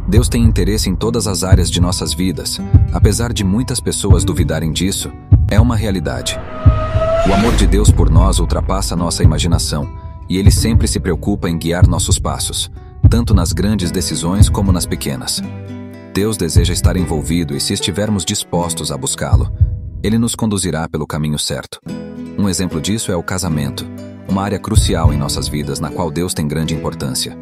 Deus tem interesse em todas as áreas de nossas vidas. Apesar de muitas pessoas duvidarem disso, é uma realidade. O amor de Deus por nós ultrapassa nossa imaginação, e Ele sempre se preocupa em guiar nossos passos, tanto nas grandes decisões como nas pequenas. Deus deseja estar envolvido e, se estivermos dispostos a buscá-lo, Ele nos conduzirá pelo caminho certo. Um exemplo disso é o casamento, uma área crucial em nossas vidas na qual Deus tem grande importância.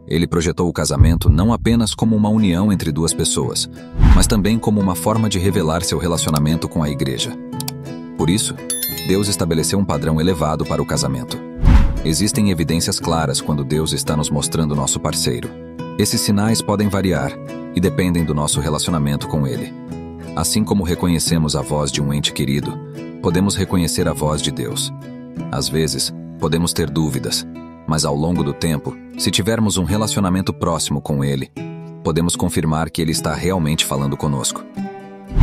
Ele projetou o casamento não apenas como uma união entre duas pessoas, mas também como uma forma de revelar seu relacionamento com a igreja. Por isso, Deus estabeleceu um padrão elevado para o casamento. Existem evidências claras quando Deus está nos mostrando nosso parceiro. Esses sinais podem variar e dependem do nosso relacionamento com Ele. Assim como reconhecemos a voz de um ente querido, podemos reconhecer a voz de Deus. Às vezes, podemos ter dúvidas, mas ao longo do tempo, se tivermos um relacionamento próximo com Ele, podemos confirmar que Ele está realmente falando conosco.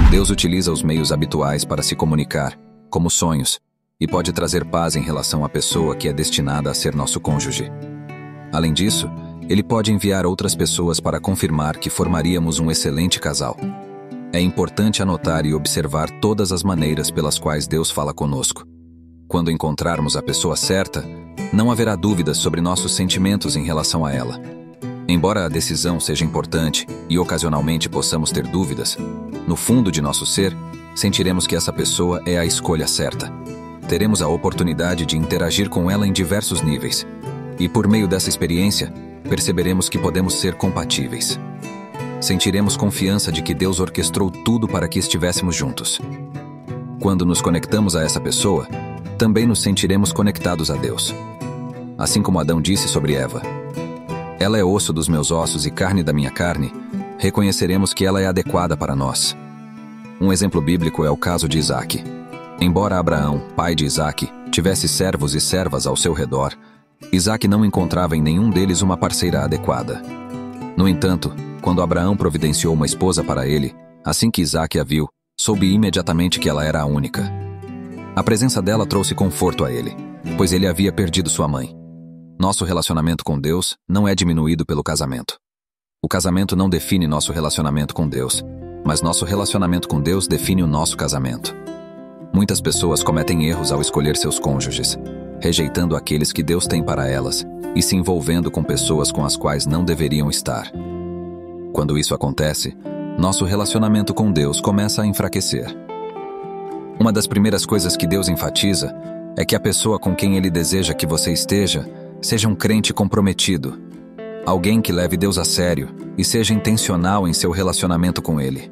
Deus utiliza os meios habituais para se comunicar, como sonhos, e pode trazer paz em relação à pessoa que é destinada a ser nosso cônjuge. Além disso, Ele pode enviar outras pessoas para confirmar que formaríamos um excelente casal. É importante anotar e observar todas as maneiras pelas quais Deus fala conosco. Quando encontrarmos a pessoa certa, não haverá dúvidas sobre nossos sentimentos em relação a ela. Embora a decisão seja importante e ocasionalmente possamos ter dúvidas, no fundo de nosso ser, sentiremos que essa pessoa é a escolha certa. Teremos a oportunidade de interagir com ela em diversos níveis. E por meio dessa experiência, perceberemos que podemos ser compatíveis. Sentiremos confiança de que Deus orquestrou tudo para que estivéssemos juntos. Quando nos conectamos a essa pessoa, também nos sentiremos conectados a Deus. Assim como Adão disse sobre Eva: "Ela é osso dos meus ossos e carne da minha carne", reconheceremos que ela é adequada para nós. Um exemplo bíblico é o caso de Isaque. Embora Abraão, pai de Isaque, tivesse servos e servas ao seu redor, Isaque não encontrava em nenhum deles uma parceira adequada. No entanto, quando Abraão providenciou uma esposa para ele, assim que Isaque a viu, soube imediatamente que ela era a única. A presença dela trouxe conforto a ele, pois ele havia perdido sua mãe. Nosso relacionamento com Deus não é diminuído pelo casamento. O casamento não define nosso relacionamento com Deus, mas nosso relacionamento com Deus define o nosso casamento. Muitas pessoas cometem erros ao escolher seus cônjuges, rejeitando aqueles que Deus tem para elas e se envolvendo com pessoas com as quais não deveriam estar. Quando isso acontece, nosso relacionamento com Deus começa a enfraquecer. Uma das primeiras coisas que Deus enfatiza é que a pessoa com quem Ele deseja que você esteja seja um crente comprometido, alguém que leve Deus a sério e seja intencional em seu relacionamento com Ele.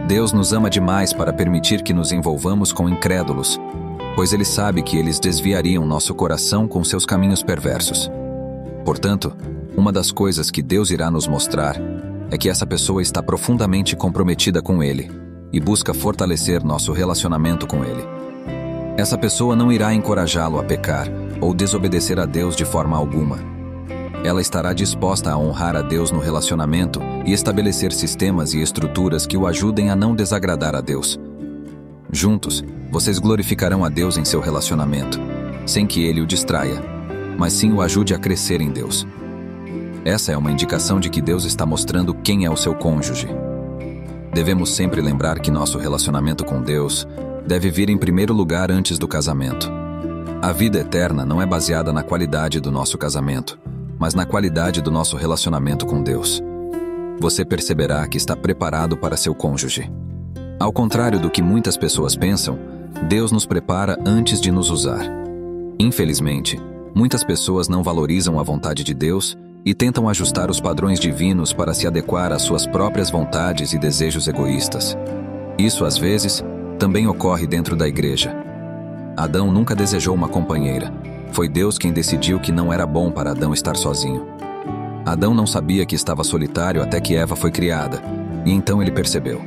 Deus nos ama demais para permitir que nos envolvamos com incrédulos, pois Ele sabe que eles desviariam nosso coração com seus caminhos perversos. Portanto, uma das coisas que Deus irá nos mostrar é que essa pessoa está profundamente comprometida com Ele e busca fortalecer nosso relacionamento com Ele. Essa pessoa não irá encorajá-lo a pecar ou desobedecer a Deus de forma alguma. Ela estará disposta a honrar a Deus no relacionamento e estabelecer sistemas e estruturas que o ajudem a não desagradar a Deus. Juntos, vocês glorificarão a Deus em seu relacionamento, sem que Ele o distraia, mas sim o ajude a crescer em Deus. Essa é uma indicação de que Deus está mostrando quem é o seu cônjuge. Devemos sempre lembrar que nosso relacionamento com Deus deve vir em primeiro lugar antes do casamento. A vida eterna não é baseada na qualidade do nosso casamento, mas na qualidade do nosso relacionamento com Deus. Você perceberá que está preparado para seu cônjuge. Ao contrário do que muitas pessoas pensam, Deus nos prepara antes de nos usar. Infelizmente, muitas pessoas não valorizam a vontade de Deus e tentam ajustar os padrões divinos para se adequar às suas próprias vontades e desejos egoístas. Isso, às vezes, também ocorre dentro da igreja. Adão nunca desejou uma companheira. Foi Deus quem decidiu que não era bom para Adão estar sozinho. Adão não sabia que estava solitário até que Eva foi criada, e então ele percebeu.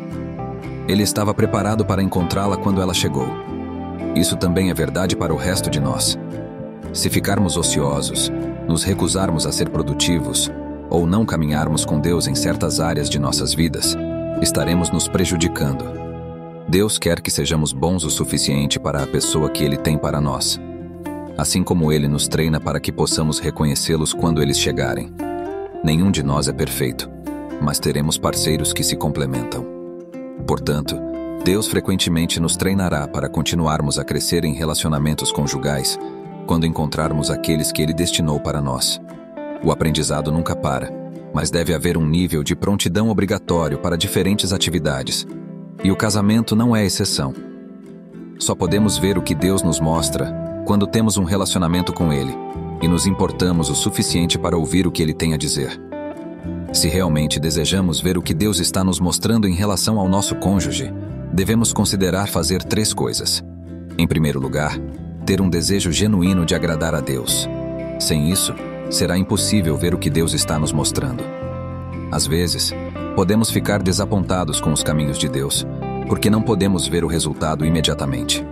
Ele estava preparado para encontrá-la quando ela chegou. Isso também é verdade para o resto de nós. Se ficarmos ociosos, nos recusarmos a ser produtivos, ou não caminharmos com Deus em certas áreas de nossas vidas, estaremos nos prejudicando. Deus quer que sejamos bons o suficiente para a pessoa que Ele tem para nós, assim como Ele nos treina para que possamos reconhecê-los quando eles chegarem. Nenhum de nós é perfeito. mas teremos parceiros que se complementam. Portanto, Deus frequentemente nos treinará para continuarmos a crescer em relacionamentos conjugais quando encontrarmos aqueles que Ele destinou para nós. O aprendizado nunca para, mas deve haver um nível de prontidão obrigatório para diferentes atividades, e o casamento não é exceção. Só podemos ver o que Deus nos mostra quando temos um relacionamento com Ele e nos importamos o suficiente para ouvir o que Ele tem a dizer. Se realmente desejamos ver o que Deus está nos mostrando em relação ao nosso cônjuge, devemos considerar fazer 3 coisas. Em primeiro lugar, ter um desejo genuíno de agradar a Deus. Sem isso, será impossível ver o que Deus está nos mostrando. Às vezes, podemos ficar desapontados com os caminhos de Deus, porque não podemos ver o resultado imediatamente.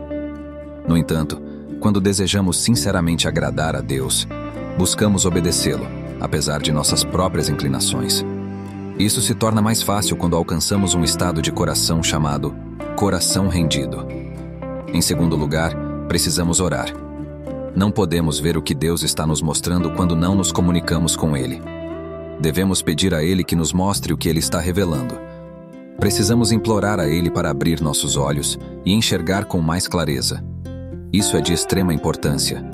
No entanto, quando desejamos sinceramente agradar a Deus, buscamos obedecê-lo, apesar de nossas próprias inclinações. Isso se torna mais fácil quando alcançamos um estado de coração chamado coração rendido. Em segundo lugar, precisamos orar. Não podemos ver o que Deus está nos mostrando quando não nos comunicamos com Ele. Devemos pedir a Ele que nos mostre o que Ele está revelando. Precisamos implorar a Ele para abrir nossos olhos e enxergar com mais clareza. Isso é de extrema importância.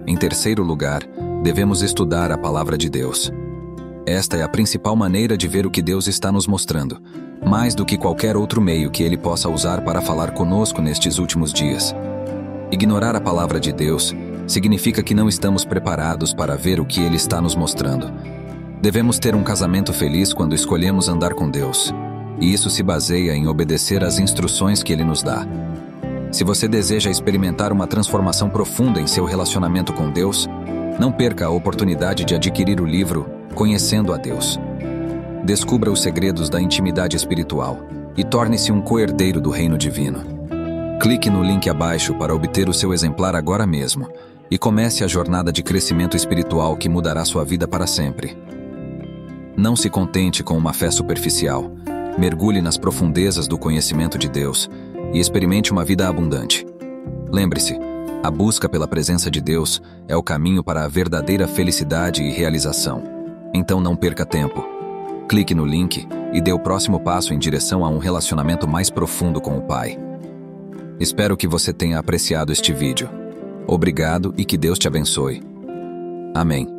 Em terceiro lugar, devemos estudar a Palavra de Deus. Esta é a principal maneira de ver o que Deus está nos mostrando, mais do que qualquer outro meio que Ele possa usar para falar conosco nestes últimos dias. Ignorar a Palavra de Deus significa que não estamos preparados para ver o que Ele está nos mostrando. Devemos ter um casamento feliz quando escolhemos andar com Deus, e isso se baseia em obedecer às instruções que Ele nos dá. Se você deseja experimentar uma transformação profunda em seu relacionamento com Deus, não perca a oportunidade de adquirir o livro Conhecendo a Deus. Descubra os segredos da intimidade espiritual e torne-se um co-herdeiro do reino divino. Clique no link abaixo para obter o seu exemplar agora mesmo e comece a jornada de crescimento espiritual que mudará sua vida para sempre. Não se contente com uma fé superficial. Mergulhe nas profundezas do conhecimento de Deus e experimente uma vida abundante. Lembre-se, a busca pela presença de Deus é o caminho para a verdadeira felicidade e realização. Então não perca tempo. Clique no link e dê o próximo passo em direção a um relacionamento mais profundo com o Pai. Espero que você tenha apreciado este vídeo. Obrigado e que Deus te abençoe. Amém.